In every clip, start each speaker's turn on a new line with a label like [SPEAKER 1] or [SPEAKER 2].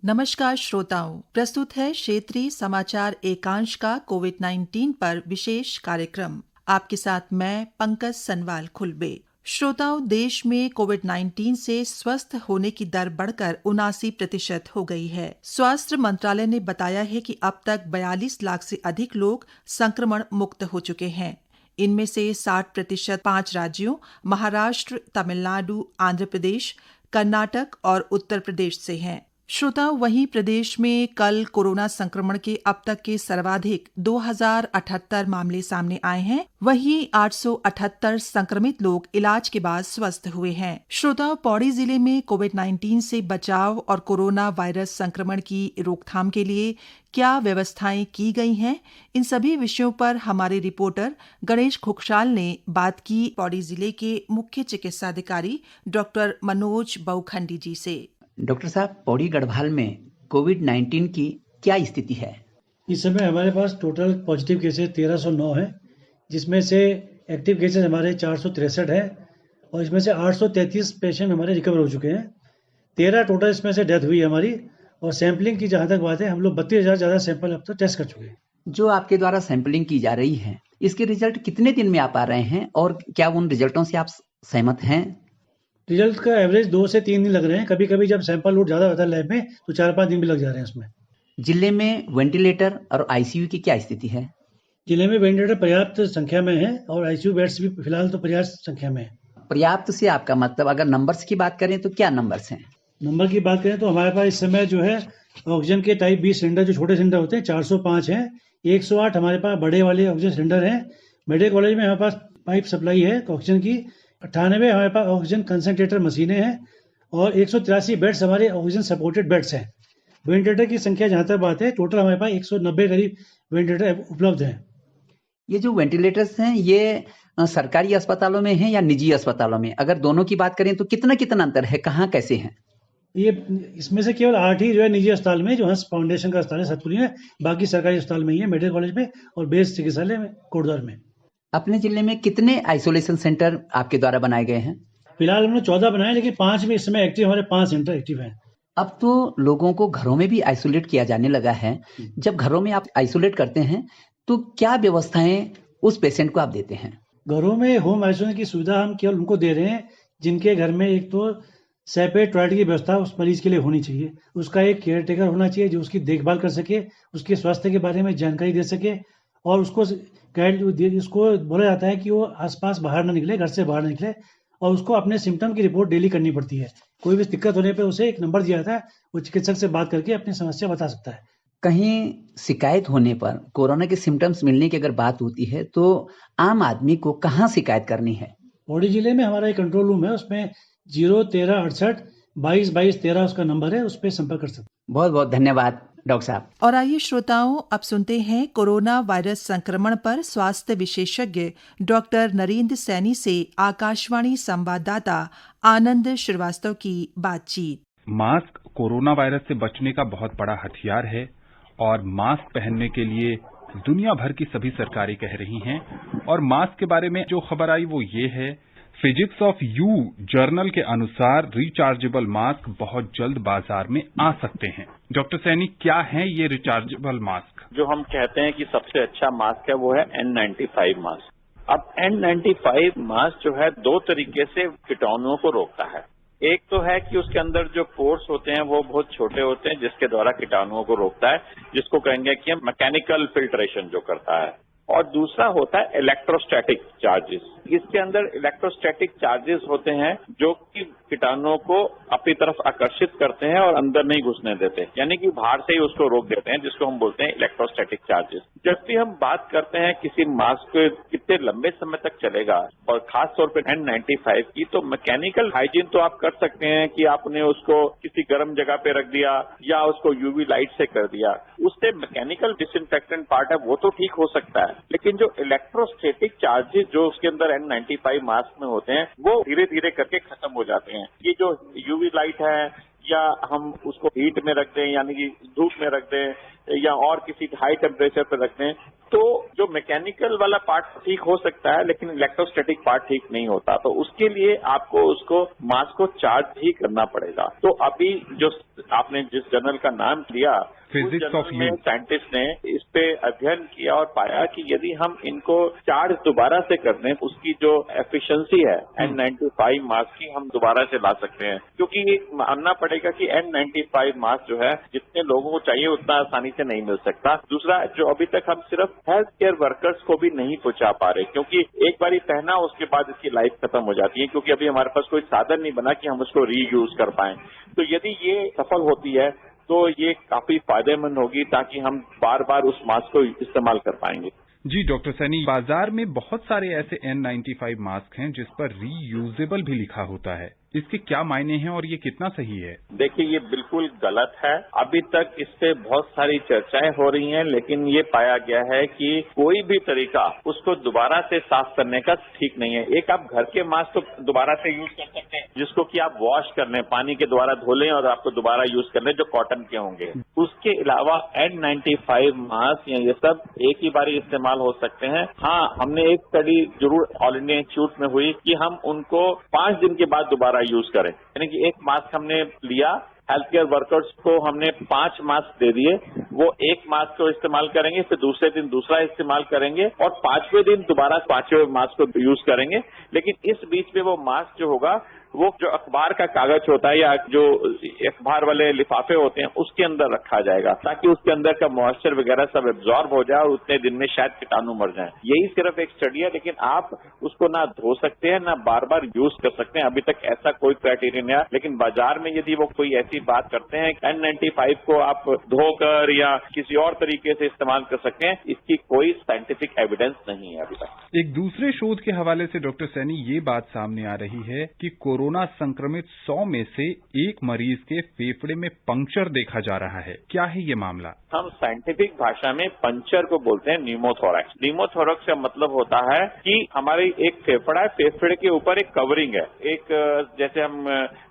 [SPEAKER 1] नमस्कार श्रोताओं, प्रस्तुत है क्षेत्रीय समाचार एकांश का कोविड-19 पर विशेष कार्यक्रम। आपके साथ मैं पंकज सनवाल खुलबे। श्रोताओं, देश में कोविड-19 से स्वस्थ होने की दर बढ़कर 79% हो गई है। स्वास्थ्य मंत्रालय ने बताया है कि अब तक 42 लाख से अधिक लोग संक्रमण मुक्त हो चुके हैं। इनमें से 60% 5 राज्यों महाराष्ट्र, तमिलनाडु, आंध्र प्रदेश, कर्नाटक और उत्तर प्रदेश से हैं। श्रोताओं, वहीं प्रदेश में कल कोरोना संक्रमण के अब तक के सर्वाधिक 2078 मामले सामने आए हैं। वहीं 878 संक्रमित लोग इलाज के बाद स्वस्थ हुए हैं। श्रोताओं, पौड़ी जिले में कोविड-19 से बचाव और कोरोना वायरस संक्रमण की रोकथाम के लिए क्या व्यवस्थाएं की गई हैं, इन सभी विषयों पर हमारे रिपोर्टर गणेश खुखशाल ने बात की पौड़ी जिले के मुख्य चिकित्सा अधिकारी डॉक्टर मनोज बहुखंडी जी से।
[SPEAKER 2] डॉक्टर साहब, पौड़ी गढ़वाल में कोविड-19 की क्या स्थिति है?
[SPEAKER 3] इस समय हमारे पास टोटल पॉजिटिव केसेस 1309 है, जिसमें से एक्टिव केसेस हमारे 463 है और इसमें से 833 पेशेंट हमारे रिकवर हो चुके हैं। 13 टोटल इसमें से डेथ हुई है हमारी। और सैंपलिंग की जहाँ तक बात है, हम लोग 32,000 ज़्यादा सैंपल अब तक टेस्ट कर चुके हैं।
[SPEAKER 2] जो आपके द्वारा सैंपलिंग की जा रही है, इसके रिजल्ट कितने दिन में आप आ रहे हैं और क्या उन रिजल्टों से आप सहमत हैं?
[SPEAKER 3] रिजल्ट का एवरेज 2 से 3 दिन लग रहे हैं। कभी कभी जब सैंपल लोड ज़्यादा होता है लैब में तो 4-5 दिन भी लग जा रहे हैं उसमें।
[SPEAKER 2] जिले में वेंटिलेटर और आईसीयू की क्या स्थिति है?
[SPEAKER 3] जिले में वेंटिलेटर पर्याप्त संख्या में है और आईसीयू बेड्स भी फिलहाल तो पर्याप्त संख्या में है।
[SPEAKER 2] पर्याप्त से आपका मतलब, अगर नंबर्स की बात करें तो क्या नंबर्स हैं?
[SPEAKER 3] नंबर की बात करें तो हमारे पास इस समय जो है ऑक्सीजन के टाइप बी सिलेंडर, जो छोटे सिलेंडर होते हैं, 405 हैं। 108 हमारे पास बड़े वाले ऑक्सीजन सिलेंडर हैं। मेडिकल कॉलेज में हमारे पास पाइप सप्लाई है ऑक्सीजन की। 98 हमारे पास ऑक्सीजन कंसंट्रेटर मशीनें हैं और 183 बेड्स हमारे ऑक्सीजन सपोर्टेड बेड्स हैं। वेंटिलेटर की संख्या जहाँ तक बात है, टोटल हमारे पास 190 करीब वेंटिलेटर उपलब्ध हैं।
[SPEAKER 2] ये जो वेंटिलेटर्स हैं, ये सरकारी अस्पतालों में हैं या निजी अस्पतालों में? अगर दोनों की बात करें तो कितना कितना अंतर है, कहाँ कैसे हैं?
[SPEAKER 3] ये इसमें से केवल 8 ही जो है निजी अस्पताल में, जो हंस फाउंडेशन का अस्पताल है सतपुली में। बाकी सरकारी अस्पताल में ही है, मेडिकल कॉलेज में और बेस चिकित्सालय में कोटद्वार में।
[SPEAKER 2] अपने जिले में कितने आइसोलेशन सेंटर आपके द्वारा बनाए गए हैं?
[SPEAKER 3] फिलहाल हमने 14 बनाए, लेकिन 5 में इस समय एक्टिव, हमारे 5 सेंटर एक्टिव हैं।
[SPEAKER 2] अब तो लोगों को घरों में भी आइसोलेट किया जाने लगा है। जब घरों में आप आइसोलेट करते हैं तो क्या व्यवस्थाएं उस पेशेंट को आप देते हैं?
[SPEAKER 3] घरों में होम आइसोलेशन की सुविधा हम केवल उनको दे रहे हैं जिनके घर में एक तो सेपरेट टॉयलेट की व्यवस्था उस मरीज के लिए होनी चाहिए। उसका एक केयर टेकर होना चाहिए जो उसकी देखभाल कर सके, उसके स्वास्थ्य के बारे में जानकारी दे सके और उसको बोला जाता है कि वो आसपास बाहर ना निकले, घर से बाहर निकले, और उसको अपने सिम्टम की रिपोर्ट डेली करनी पड़ती है। कोई भी दिक्कत होने पे उसे एक नंबर दिया जाता है, वो चिकित्सक से बात करके अपनी समस्या बता सकता है।
[SPEAKER 2] कहीं शिकायत होने पर, कोरोना के सिम्टम्स मिलने की अगर बात होती है तो आम आदमी को कहाँ शिकायत करनी है?
[SPEAKER 3] पौड़ी जिले में हमारा एक कंट्रोल रूम है, उसमें 01368 22 22 13 उसका नंबर है, उस पर संपर्क कर सकते।
[SPEAKER 2] बहुत बहुत धन्यवाद डॉक्टर साहब।
[SPEAKER 1] और आइए श्रोताओं, अब सुनते हैं कोरोना वायरस संक्रमण पर स्वास्थ्य विशेषज्ञ डॉक्टर नरेंद्र सैनी से आकाशवाणी संवाददाता आनंद श्रीवास्तव की बातचीत।
[SPEAKER 4] मास्क कोरोना वायरस से बचने का बहुत बड़ा हथियार है और मास्क पहनने के लिए दुनिया भर की सभी सरकारें कह रही हैं। और मास्क के बारे में जो खबर आई वो ये है, फिजिक्स ऑफ यू जर्नल के अनुसार रिचार्जेबल मास्क बहुत जल्द बाजार में आ सकते हैं। डॉक्टर सैनी, क्या है ये रिचार्जेबल मास्क?
[SPEAKER 5] जो हम कहते हैं कि सबसे अच्छा मास्क है वो है N95 मास्क। अब N95 मास्क जो है 2 तरीके से कीटाणुओं को रोकता है। एक तो है कि उसके अंदर जो पोर्स होते हैं वो बहुत छोटे होते हैं, जिसके द्वारा कीटाणुओं को रोकता है, जिसको कहेंगे कि मैकेनिकल फिल्ट्रेशन जो करता है। और दूसरा होता है इलेक्ट्रोस्टैटिक चार्जेस। इसके अंदर इलेक्ट्रोस्टैटिक चार्जेस होते हैं जो कि कीटाणुओं को अपनी तरफ आकर्षित करते हैं और अंदर नहीं घुसने देते, यानी कि बाहर से ही उसको रोक देते हैं, जिसको हम बोलते हैं इलेक्ट्रोस्टैटिक चार्जेस। जब भी हम बात करते हैं किसी मास्क कितने लंबे समय तक चलेगा और खास तौर पर N95 की, तो मैकेनिकल हाइजीन तो आप कर सकते हैं कि आपने उसको किसी गर्म जगह पे रख दिया या उसको यूवी लाइट से कर दिया, उससे मैकेनिकल डिसइंफेक्टेंट पार्ट है वो तो ठीक हो सकता है, लेकिन जो इलेक्ट्रोस्टैटिक चार्जेस जो उसके अंदर N95 मास्क में होते हैं वो धीरे धीरे करके खत्म हो जाते हैं। ये जो यूवी लाइट है या हम उसको हीट में रख दें, यानी कि धूप में रख दें, या और किसी हाई टेम्परेचर पर रख दें, तो जो मैकेनिकल वाला पार्ट ठीक हो सकता है लेकिन इलेक्ट्रोस्टैटिक पार्ट ठीक नहीं होता। तो उसके लिए आपको उसको मास्क को चार्ज ही करना पड़ेगा। तो अभी जो आपने जिस जर्नल का नाम लिया,
[SPEAKER 4] फिजिक्स ऑफ यूथ,
[SPEAKER 5] साइंटिस्ट ने इस पे अध्ययन किया और पाया कि यदि हम इनको चार्ज दोबारा से कर दें, उसकी जो एफिशिएंसी है N95 मास्क की हम दोबारा से ला सकते हैं। क्योंकि ये मानना पड़ेगा कि N95 मास्क जो है जितने लोगों को चाहिए उतना आसानी से नहीं मिल सकता। दूसरा, जो अभी तक हम सिर्फ हेल्थ केयर वर्कर्स को भी नहीं पहुंचा पा रहे, क्योंकि एक बार पहना उसके बाद इसकी लाइफ खत्म हो जाती है, क्योंकि अभी हमारे पास कोई साधन नहीं बना कि हम उसको रीयूज कर पाएं। तो यदि ये सफल होती है तो ये काफी फायदेमंद होगी, ताकि हम बार बार उस मास्क को इस्तेमाल कर पाएंगे।
[SPEAKER 4] जी डॉक्टर सैनी, बाजार में बहुत सारे ऐसे N95 मास्क हैं जिस पर रीयूजेबल भी लिखा होता है, इसके क्या मायने हैं और ये कितना सही है?
[SPEAKER 5] देखिए, ये बिल्कुल गलत है। अभी तक इस पे बहुत सारी चर्चाएं हो रही हैं, लेकिन ये पाया गया है कि कोई भी तरीका उसको दोबारा से साफ करने का ठीक नहीं है। एक आप घर के मास्क तो दोबारा से यूज कर सकते हैं, जिसको कि आप वॉश कर लें, पानी के द्वारा धो लें और आपको दोबारा यूज कर लें, जो कॉटन के होंगे। उसके अलावा N95 मास्क या ये सब एक ही बारी इस्तेमाल हो सकते हैं। हाँ, हमने एक स्टडी जरूर ऑल इंडिया इंस्टीट्यूट में हुई कि हम उनको 5 दिन के बाद दोबारा यूज करें। यानी कि एक मास्क हमने लिया, हेल्थ केयर वर्कर्स को हमने 5 मास्क दे दिए, वो एक मास्क को इस्तेमाल करेंगे, फिर दूसरे दिन दूसरा इस्तेमाल करेंगे और 5वें दिन दोबारा 5वें मास्क को यूज करेंगे। लेकिन इस बीच में वो मास्क जो होगा वो जो अखबार का कागज होता है या जो अखबार वाले लिफाफे होते हैं उसके अंदर रखा जाएगा, ताकि उसके अंदर का मॉइस्चर वगैरह सब एब्जॉर्ब हो जाए और उतने दिन में शायद कीटाणु मर जाए। यही सिर्फ एक स्टडी है, लेकिन आप उसको ना धो सकते हैं ना बार बार यूज कर सकते हैं। अभी तक ऐसा कोई क्राइटेरिया नहीं है, लेकिन बाजार में यदि वो कोई ऐसी बात करते हैं N95 को आप धोकर या किसी और तरीके से इस्तेमाल कर सकते हैं, इसकी कोई साइंटिफिक एविडेंस नहीं है अभी तक।
[SPEAKER 4] एक दूसरे शोध के हवाले से डॉक्टर सैनी ये बात सामने आ रही है कि कोरोना संक्रमित 100 में से एक मरीज के फेफड़े में पंक्चर देखा जा रहा है। क्या है ये मामला?
[SPEAKER 5] हम साइंटिफिक भाषा में पंक्चर को बोलते हैं न्यूमोथोरैक्स। न्यूमोथोरैक्स का मतलब होता है कि हमारी एक फेफड़ा है, फेफड़े के ऊपर एक कवरिंग है, एक जैसे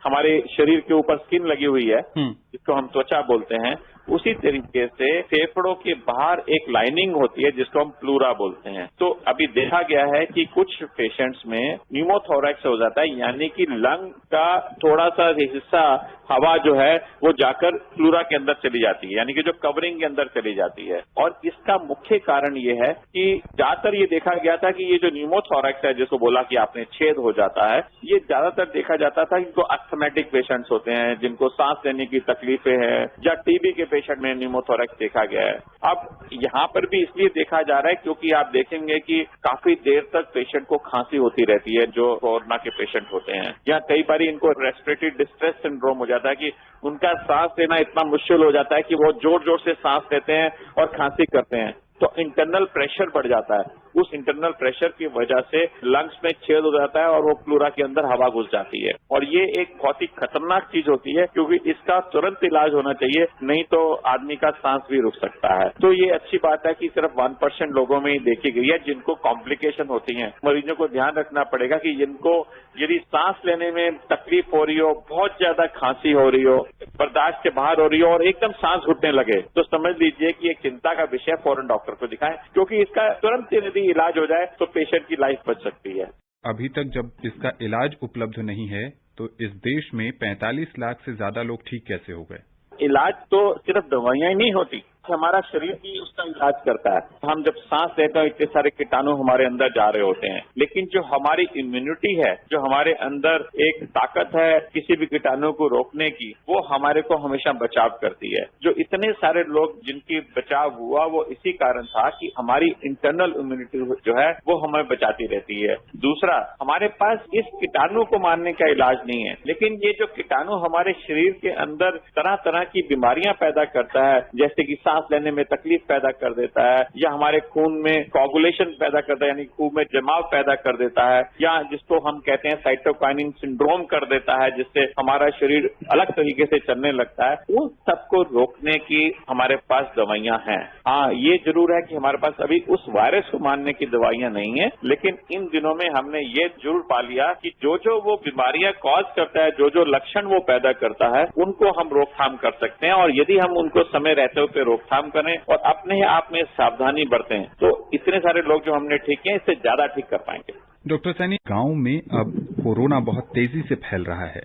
[SPEAKER 5] हमारे शरीर के ऊपर स्किन लगी हुई है जिसको हम त्वचा बोलते हैं, उसी तरीके से फेफड़ों के बाहर एक लाइनिंग होती है जिसको हम प्लूरा बोलते हैं। तो अभी देखा गया है कि कुछ पेशेंट्स में न्यूमोथोरैक्स हो जाता है, यानी कि लंग का थोड़ा सा हिस्सा हवा जो है वो जाकर प्लूरा के अंदर चली जाती है, यानी कि जो कवरिंग के अंदर चली जाती है। और इसका मुख्य कारण ये है कि ज्यादातर ये देखा गया था कि ये जो न्यूमोथोरैक्स है, जिसको बोला कि आपने छेद हो जाता है, ये ज्यादातर देखा जाता था कि अस्थमैटिक पेशेंट्स होते हैं जिनको सांस लेने की तकलीफें हैं, या टीबी के पेशेंट में न्यूमोथोरैक्स देखा गया है। अब यहाँ पर भी इसलिए देखा जा रहा है क्योंकि आप देखेंगे कि काफी देर तक पेशेंट को खांसी होती रहती है जो कोरोना के पेशेंट होते हैं, या कई बार इनको रेस्पिरेटरी डिस्ट्रेस सिंड्रोम हो जाता है कि उनका सांस लेना इतना मुश्किल हो जाता है कि वो जोर जोर से सांस लेते हैं और खांसी करते हैं, तो इंटरनल प्रेशर बढ़ जाता है। उस इंटरनल प्रेशर की वजह से लंग्स में छेद हो जाता है और वो प्लूरा के अंदर हवा घुस जाती है, और ये एक बहुत ही खतरनाक चीज होती है क्योंकि इसका तुरंत इलाज होना चाहिए, नहीं तो आदमी का सांस भी रुक सकता है। तो ये अच्छी बात है कि सिर्फ 1% लोगों में ही देखी गई है जिनको कॉम्प्लिकेशन होती है। मरीजों को ध्यान रखना पड़ेगा कि जिनको यदि सांस लेने में तकलीफ हो रही हो, बहुत ज्यादा खांसी हो रही हो, बर्दाश्त के बाहर हो रही हो और एकदम सांस घुटने लगे, तो समझ लीजिए कि एक चिंता का विषय, फौरन डॉक्टर को दिखाएं, क्योंकि इसका तुरंत यदि इलाज हो जाए तो पेशेंट की लाइफ बच सकती है।
[SPEAKER 4] अभी तक जब इसका इलाज उपलब्ध नहीं है तो इस देश में 45 लाख से ज्यादा लोग ठीक कैसे हो गए?
[SPEAKER 5] इलाज तो सिर्फ दवाइयां ही नहीं होती, हमारा शरीर भी उसका इलाज करता है। हम जब सांस लेते हैं इतने सारे कीटाणु हमारे अंदर जा रहे होते हैं, लेकिन जो हमारी इम्यूनिटी है, जो हमारे अंदर एक ताकत है किसी भी कीटाणु को रोकने की, वो हमारे को हमेशा बचाव करती है। जो इतने सारे लोग जिनकी बचाव हुआ वो इसी कारण था कि हमारी इंटरनल इम्यूनिटी जो है वो हमें बचाती रहती है। दूसरा, हमारे पास इस कीटाणु को मारने का इलाज नहीं है, लेकिन ये जो कीटाणु हमारे शरीर के अंदर तरह तरह की बीमारियां पैदा करता है, जैसे कि सांस लेने में तकलीफ पैदा कर देता है, या हमारे खून में कोगुलेशन पैदा करता है, यानी खून में जमाव पैदा कर देता है, या जिसको हम कहते हैं साइटोकाइनिन सिंड्रोम कर देता है, जिससे हमारा शरीर अलग तरीके से चलने लगता है। उन सबको रोकने की हमारे पास दवाइयां हैं। हाँ, ये जरूर है कि हमारे पास अभी उस वायरस को मारने की दवाइयां नहीं है, लेकिन इन दिनों में हमने ये जरूर पा लिया कि जो जो वो बीमारियां कॉज करता है, जो जो लक्षण वो पैदा करता है, उनको हम रोकथाम कर सकते हैं, और यदि हम उनको समय रहते हुए रोक रोकथाम करें और अपने ही आप में सावधानी बरतें, तो इतने सारे लोग जो हमने ठीक किए इससे ज्यादा ठीक कर पाएंगे।
[SPEAKER 4] डॉक्टर सैनी, गांव में अब कोरोना बहुत तेजी से फैल रहा है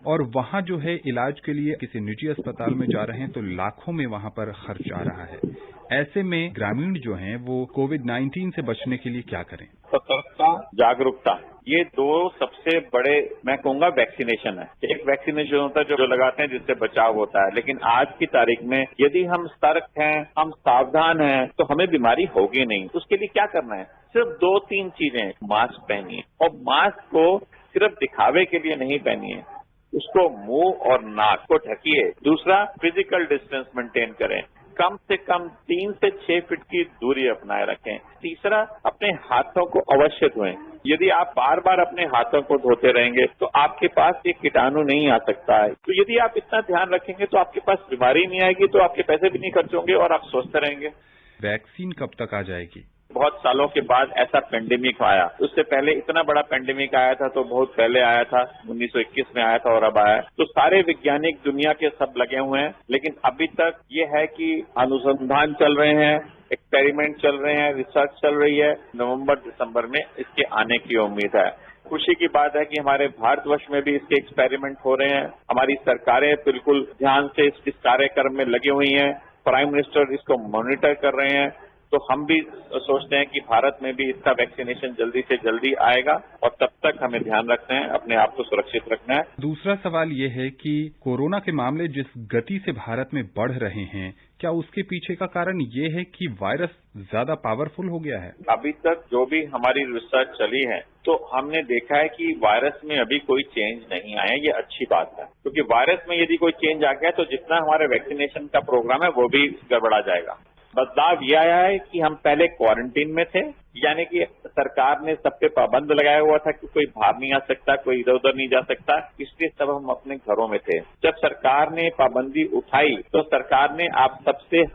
[SPEAKER 4] और वहां जो है इलाज के लिए किसी निजी अस्पताल में जा रहे हैं तो लाखों में वहां पर खर्च आ रहा है। ऐसे में ग्रामीण जो हैं वो कोविड-19 से बचने के लिए क्या करें?
[SPEAKER 5] सतर्कता, जागरूकता, ये दो सबसे बड़े मैं कहूंगा वैक्सीनेशन है। एक वैक्सीनेशन होता है जो लगाते हैं जिससे बचाव होता है, लेकिन आज की तारीख में यदि हम सतर्क हैं, हम सावधान हैं, तो हमें बीमारी होगी नहीं। उसके लिए क्या करना है? सिर्फ 2-3 चीजें। मास्क पहनिए और मास्क को सिर्फ दिखावे के लिए नहीं पहनिए, उसको मुंह और नाक को ढकिए। दूसरा, फिजिकल डिस्टेंस मेंटेन करें, कम से कम 3 से 6 फीट की दूरी अपनाए रखें। तीसरा, अपने हाथों को अवश्य धोएं। यदि आप बार बार अपने हाथों को धोते रहेंगे तो आपके पास ये कीटाणु नहीं आ सकता है। तो यदि आप इतना ध्यान रखेंगे तो आपके पास बीमारी नहीं आएगी, तो आपके पैसे भी नहीं खर्च होंगे और आप स्वस्थ रहेंगे।
[SPEAKER 4] वैक्सीन कब तक आ जाएगी?
[SPEAKER 5] बहुत सालों के बाद ऐसा पेंडेमिक आया। उससे पहले इतना बड़ा पेंडेमिक आया था तो बहुत पहले आया था, 1921 में आया था और अब आया। तो सारे वैज्ञानिक दुनिया के सब लगे हुए हैं, लेकिन अभी तक ये है कि अनुसंधान चल रहे हैं, एक्सपेरिमेंट चल रहे हैं, रिसर्च चल रही है। नवंबर-दिसंबर में इसके आने की उम्मीद है। खुशी की बात है कि हमारे भारतवर्ष में भी इसके एक्सपेरिमेंट हो रहे हैं। हमारी सरकारें बिल्कुल ध्यान से इस कार्यक्रम में लगी हुई हैं। प्राइम मिनिस्टर इसको मॉनिटर कर रहे हैं। तो हम भी सोचते हैं कि भारत में भी इसका वैक्सीनेशन जल्दी से जल्दी आएगा और तब तक हमें ध्यान रखना है, अपने आप को सुरक्षित रखना है।
[SPEAKER 4] दूसरा सवाल ये है कि कोरोना के मामले जिस गति से भारत में बढ़ रहे हैं, क्या उसके पीछे का कारण ये है कि वायरस ज्यादा पावरफुल हो गया है?
[SPEAKER 5] अभी तक जो भी हमारी रिसर्च चली है तो हमने देखा है कि वायरस में अभी कोई चेंज नहीं आया। ये अच्छी बात है, क्योंकि वायरस में यदि कोई चेंज आ गया तो जितना हमारे वैक्सीनेशन का प्रोग्राम है वो भी गड़बड़ा जाएगा। बदलाव यह आया है कि हम पहले क्वारंटीन में थे, यानी कि सरकार ने सब पे पाबंद लगाया हुआ था कि कोई बाहर नहीं आ सकता, कोई इधर उधर नहीं जा सकता, इसलिए सब हम अपने घरों में थे। जब सरकार ने पाबंदी उठाई तो सरकार ने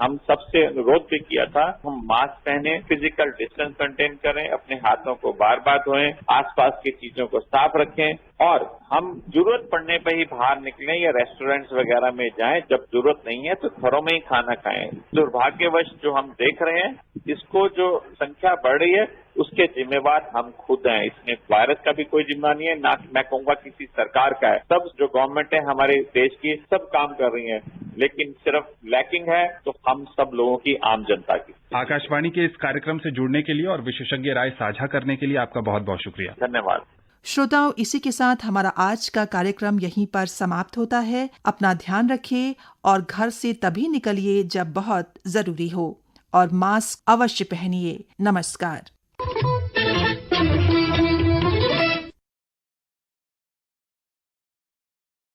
[SPEAKER 5] हम सबसे अनुरोध भी किया था, हम मास्क पहने, फिजिकल डिस्टेंस मेंटेन करें, अपने हाथों को बार बार धोएं, आसपास की चीजों को साफ रखें और हम जरूरत पड़ने पर ही बाहर निकलें या रेस्टोरेंट्स वगैरह में जाएं। जब जरूरत नहीं है तो घरों में ही खाना खाएं। दुर्भाग्यवश जो हम देख रहे हैं, इसको जो संख्या बढ़ रही है उसके जिम्मेवार हम खुद हैं। इसमें वायरस का भी कोई जिम्मा नहीं है, ना मैं कहूंगा किसी सरकार का है। सब जो गवर्नमेंट है हमारे देश की सब काम कर रही है, लेकिन सिर्फ लैकिंग है तो हम सब लोगों की, आम जनता की।
[SPEAKER 4] आकाशवाणी के इस कार्यक्रम से जुड़ने के लिए और विशेषज्ञ राय साझा करने के लिए आपका बहुत बहुत शुक्रिया।
[SPEAKER 5] धन्यवाद।
[SPEAKER 1] श्रोताओं, इसी के साथ हमारा आज का कार्यक्रम यहीं पर समाप्त होता है। अपना ध्यान रखिए और घर से तभी निकलिए जब बहुत जरूरी हो और मास्क अवश्य पहनिए। नमस्कार।